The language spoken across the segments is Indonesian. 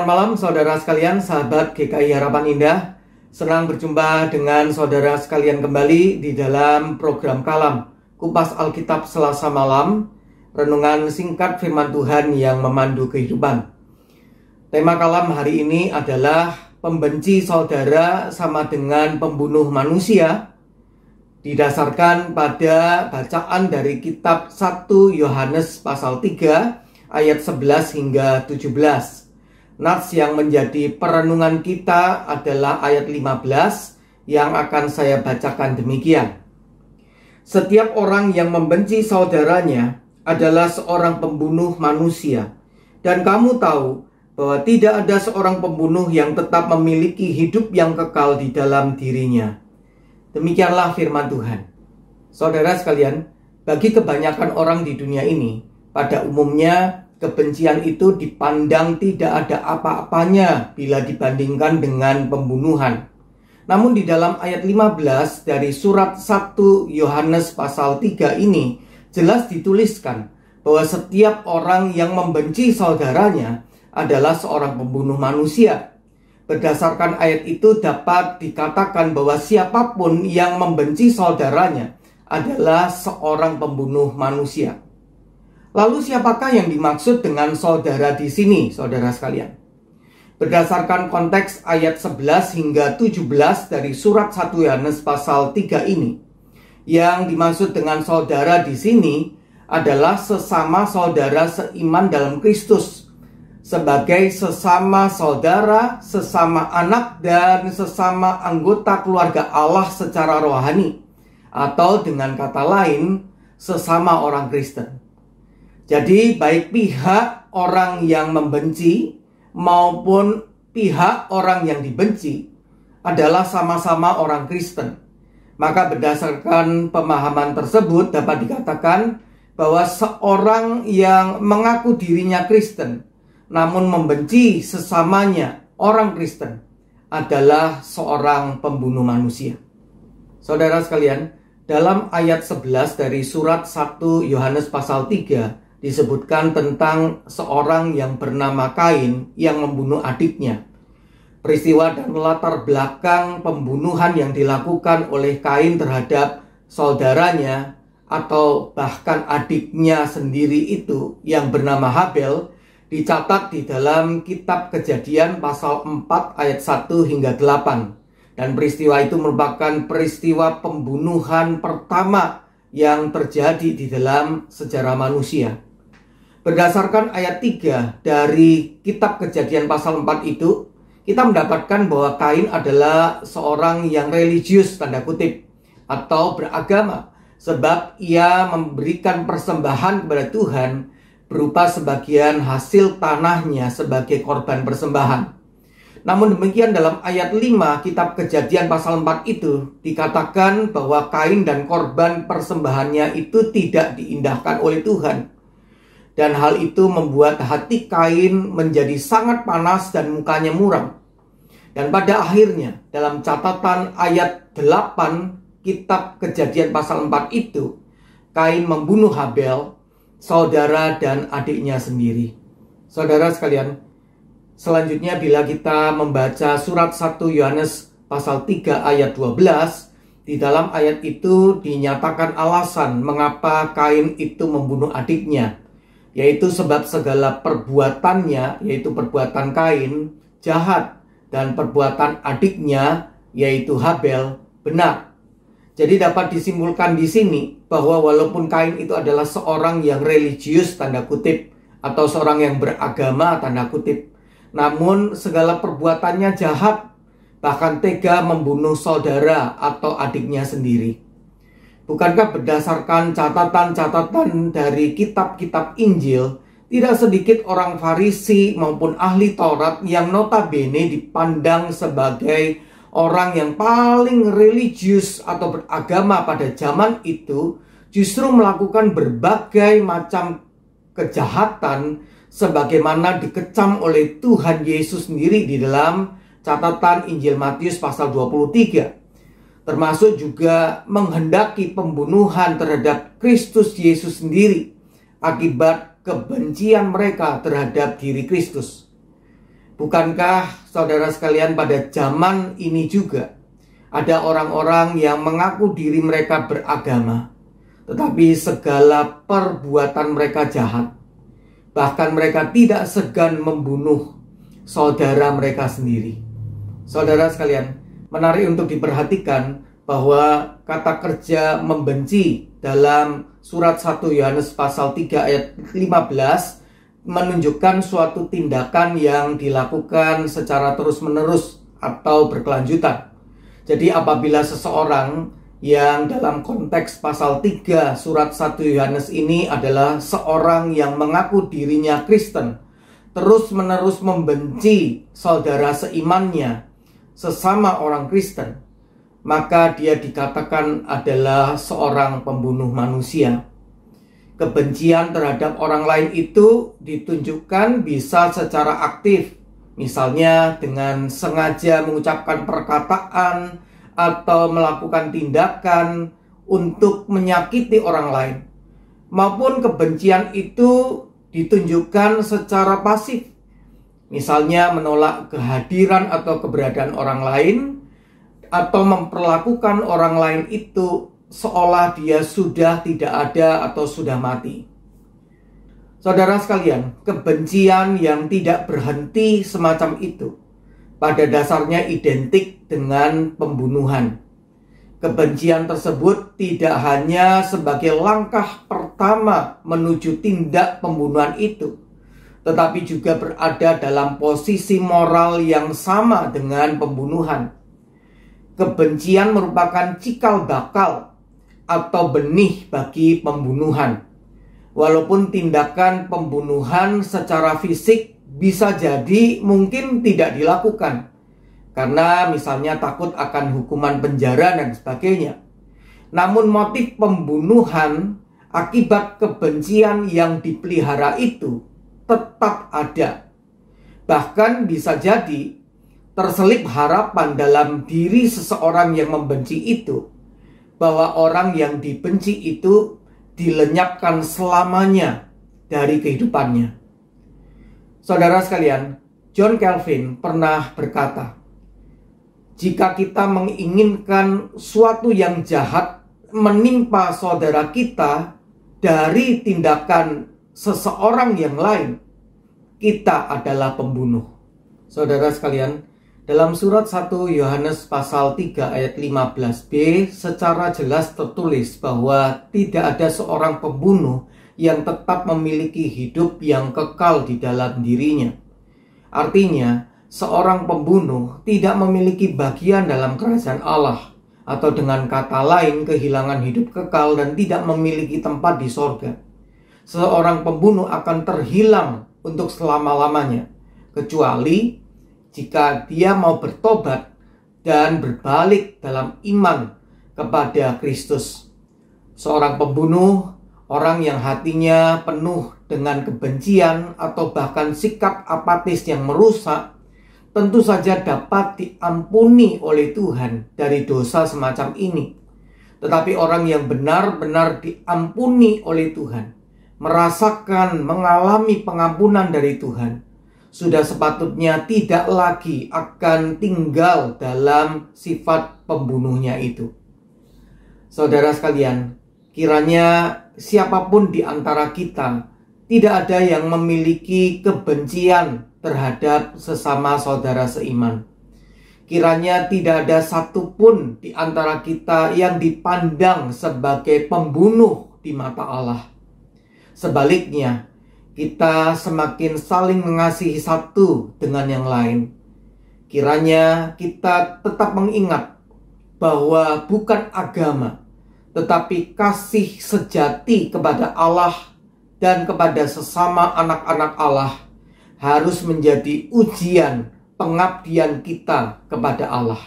Selamat malam saudara sekalian, sahabat GKI Harapan Indah. Senang berjumpa dengan saudara sekalian kembali di dalam program Kalam Kupas Alkitab Selasa malam, renungan singkat firman Tuhan yang memandu kehidupan. Tema Kalam hari ini adalah pembenci saudara sama dengan pembunuh manusia, didasarkan pada bacaan dari kitab 1 Yohanes pasal 3 ayat 11 hingga 17. Nats yang menjadi perenungan kita adalah ayat 15 yang akan saya bacakan demikian. Setiap orang yang membenci saudaranya adalah seorang pembunuh manusia. Dan kamu tahu bahwa tidak ada seorang pembunuh yang tetap memiliki hidup yang kekal di dalam dirinya. Demikianlah firman Tuhan. Saudara sekalian, bagi kebanyakan orang di dunia ini, pada umumnya kebencian itu dipandang tidak ada apa-apanya bila dibandingkan dengan pembunuhan. Namun di dalam ayat 15 dari surat 1 Yohanes pasal 3 ini jelas dituliskan bahwa setiap orang yang membenci saudaranya adalah seorang pembunuh manusia. Berdasarkan ayat itu dapat dikatakan bahwa siapapun yang membenci saudaranya adalah seorang pembunuh manusia. Lalu siapakah yang dimaksud dengan saudara di sini, saudara sekalian? Berdasarkan konteks ayat 11 hingga 17 dari surat 1 Yohanes pasal 3 ini, yang dimaksud dengan saudara di sini adalah sesama saudara seiman dalam Kristus, sebagai sesama saudara, sesama anak, dan sesama anggota keluarga Allah secara rohani, atau dengan kata lain, sesama orang Kristen. Jadi baik pihak orang yang membenci maupun pihak orang yang dibenci adalah sama-sama orang Kristen. Maka berdasarkan pemahaman tersebut dapat dikatakan bahwa seorang yang mengaku dirinya Kristen namun membenci sesamanya orang Kristen adalah seorang pembunuh manusia. Saudara sekalian, dalam ayat 11 dari surat 1 Yohanes pasal 3 disebutkan tentang seorang yang bernama Kain yang membunuh adiknya. Peristiwa dan latar belakang pembunuhan yang dilakukan oleh Kain terhadap saudaranya atau bahkan adiknya sendiri itu yang bernama Habel dicatat di dalam kitab Kejadian pasal 4 ayat 1 hingga 8. Dan peristiwa itu merupakan peristiwa pembunuhan pertama yang terjadi di dalam sejarah manusia. Berdasarkan ayat 3 dari kitab Kejadian pasal 4 itu, kita mendapatkan bahwa Kain adalah seorang yang religius tanda kutip atau beragama, sebab ia memberikan persembahan kepada Tuhan berupa sebagian hasil tanahnya sebagai korban persembahan. Namun demikian dalam ayat 5 kitab Kejadian pasal 4 itu dikatakan bahwa Kain dan korban persembahannya itu tidak diindahkan oleh Tuhan. Dan hal itu membuat hati Kain menjadi sangat panas dan mukanya muram. Dan pada akhirnya dalam catatan ayat 8 kitab Kejadian pasal 4 itu, Kain membunuh Habel, saudara dan adiknya sendiri. Saudara sekalian, selanjutnya bila kita membaca surat 1 Yohanes pasal 3 ayat 12, di dalam ayat itu dinyatakan alasan mengapa Kain itu membunuh adiknya, yaitu sebab segala perbuatannya, yaitu perbuatan Kain, jahat, dan perbuatan adiknya, yaitu Habel, benar. Jadi dapat disimpulkan di sini bahwa walaupun Kain itu adalah seorang yang religius tanda kutip atau seorang yang beragama tanda kutip, namun segala perbuatannya jahat, bahkan tega membunuh saudara atau adiknya sendiri. Bukankah berdasarkan catatan-catatan dari kitab-kitab Injil, tidak sedikit orang Farisi maupun ahli Taurat yang notabene dipandang sebagai orang yang paling religius atau beragama pada zaman itu, justru melakukan berbagai macam kejahatan sebagaimana dikecam oleh Tuhan Yesus sendiri di dalam catatan Injil Matius pasal 23. Termasuk juga menghendaki pembunuhan terhadap Kristus Yesus sendiri akibat kebencian mereka terhadap diri Kristus. Bukankah saudara sekalian pada zaman ini juga ada orang-orang yang mengaku diri mereka beragama, tetapi segala perbuatan mereka jahat. Bahkan mereka tidak segan membunuh saudara mereka sendiri. Saudara sekalian, menarik untuk diperhatikan bahwa kata kerja membenci dalam surat 1 Yohanes pasal 3 ayat 15 menunjukkan suatu tindakan yang dilakukan secara terus-menerus atau berkelanjutan. Jadi apabila seseorang yang dalam konteks pasal 3 surat 1 Yohanes ini adalah seorang yang mengaku dirinya Kristen, terus-menerus membenci saudara seimannya, sesama orang Kristen, maka dia dikatakan adalah seorang pembunuh manusia. Kebencian terhadap orang lain itu ditunjukkan bisa secara aktif, misalnya dengan sengaja mengucapkan perkataan atau melakukan tindakan untuk menyakiti orang lain, maupun kebencian itu ditunjukkan secara pasif, misalnya menolak kehadiran atau keberadaan orang lain, atau memperlakukan orang lain itu seolah dia sudah tidak ada atau sudah mati. Saudara sekalian, kebencian yang tidak berhenti semacam itu pada dasarnya identik dengan pembunuhan. Kebencian tersebut tidak hanya sebagai langkah pertama menuju tindak pembunuhan itu, tetapi juga berada dalam posisi moral yang sama dengan pembunuhan. Kebencian merupakan cikal bakal atau benih bagi pembunuhan. Walaupun tindakan pembunuhan secara fisik bisa jadi mungkin tidak dilakukan, karena misalnya takut akan hukuman penjara dan sebagainya. Namun motif pembunuhan akibat kebencian yang dipelihara itu tetap ada. Bahkan bisa jadi terselip harapan dalam diri seseorang yang membenci itu, bahwa orang yang dibenci itu dilenyapkan selamanya dari kehidupannya. Saudara sekalian, John Calvin pernah berkata, jika kita menginginkan suatu yang jahat menimpa saudara kita dari tindakan seseorang yang lain, kita adalah pembunuh. Saudara sekalian, dalam surat 1 Yohanes pasal 3 ayat 15b secara jelas tertulis bahwa tidak ada seorang pembunuh yang tetap memiliki hidup yang kekal di dalam dirinya. Artinya, seorang pembunuh tidak memiliki bagian dalam kerajaan Allah, atau dengan kata lain kehilangan hidup kekal dan tidak memiliki tempat di sorga. Seorang pembunuh akan terhilang untuk selama-lamanya, kecuali jika dia mau bertobat dan berbalik dalam iman kepada Kristus. Seorang pembunuh, orang yang hatinya penuh dengan kebencian atau bahkan sikap apatis yang merusak, tentu saja dapat diampuni oleh Tuhan dari dosa semacam ini. Tetapi orang yang benar-benar diampuni oleh Tuhan, merasakan, mengalami pengampunan dari Tuhan, sudah sepatutnya tidak lagi akan tinggal dalam sifat pembunuhnya itu. Saudara sekalian, kiranya siapapun di antara kita tidak ada yang memiliki kebencian terhadap sesama saudara seiman. Kiranya tidak ada satupun di antara kita yang dipandang sebagai pembunuh di mata Allah. Sebaliknya, kita semakin saling mengasihi satu dengan yang lain. Kiranya kita tetap mengingat bahwa bukan agama, tetapi kasih sejati kepada Allah dan kepada sesama anak-anak Allah harus menjadi ujian pengabdian kita kepada Allah.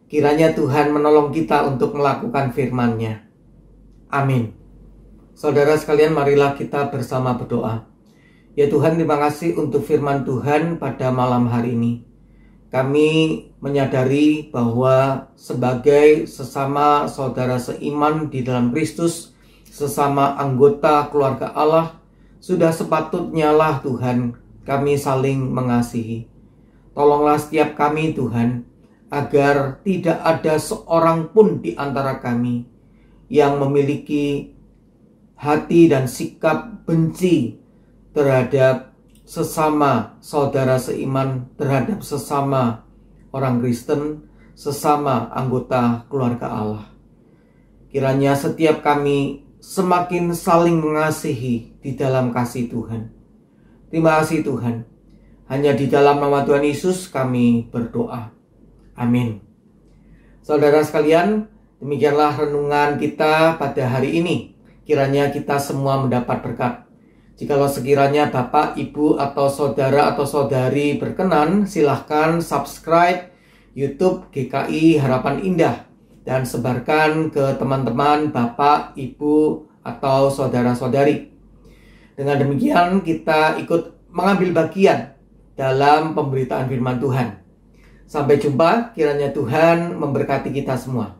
Kiranya Tuhan menolong kita untuk melakukan firman-Nya. Amin. Saudara sekalian, marilah kita bersama berdoa. Ya Tuhan, terima kasih untuk firman Tuhan pada malam hari ini. Kami menyadari bahwa sebagai sesama saudara seiman di dalam Kristus, sesama anggota keluarga Allah, sudah sepatutnya lah Tuhan, kami saling mengasihi. Tolonglah setiap kami Tuhan, agar tidak ada seorang pun di antara kami yang memiliki hati dan sikap benci terhadap sesama saudara seiman, terhadap sesama orang Kristen, sesama anggota keluarga Allah. Kiranya setiap kami semakin saling mengasihi di dalam kasih Tuhan. Terima kasih Tuhan. Hanya di dalam nama Tuhan Yesus kami berdoa. Amin. Saudara sekalian, demikianlah renungan kita pada hari ini. Kiranya kita semua mendapat berkat. Jikalau sekiranya Bapak, Ibu, atau saudara atau saudari berkenan, silahkan subscribe YouTube GKI Harapan Indah dan sebarkan ke teman-teman Bapak, Ibu, atau saudara-saudari. Dengan demikian kita ikut mengambil bagian dalam pemberitaan firman Tuhan. Sampai jumpa, kiranya Tuhan memberkati kita semua.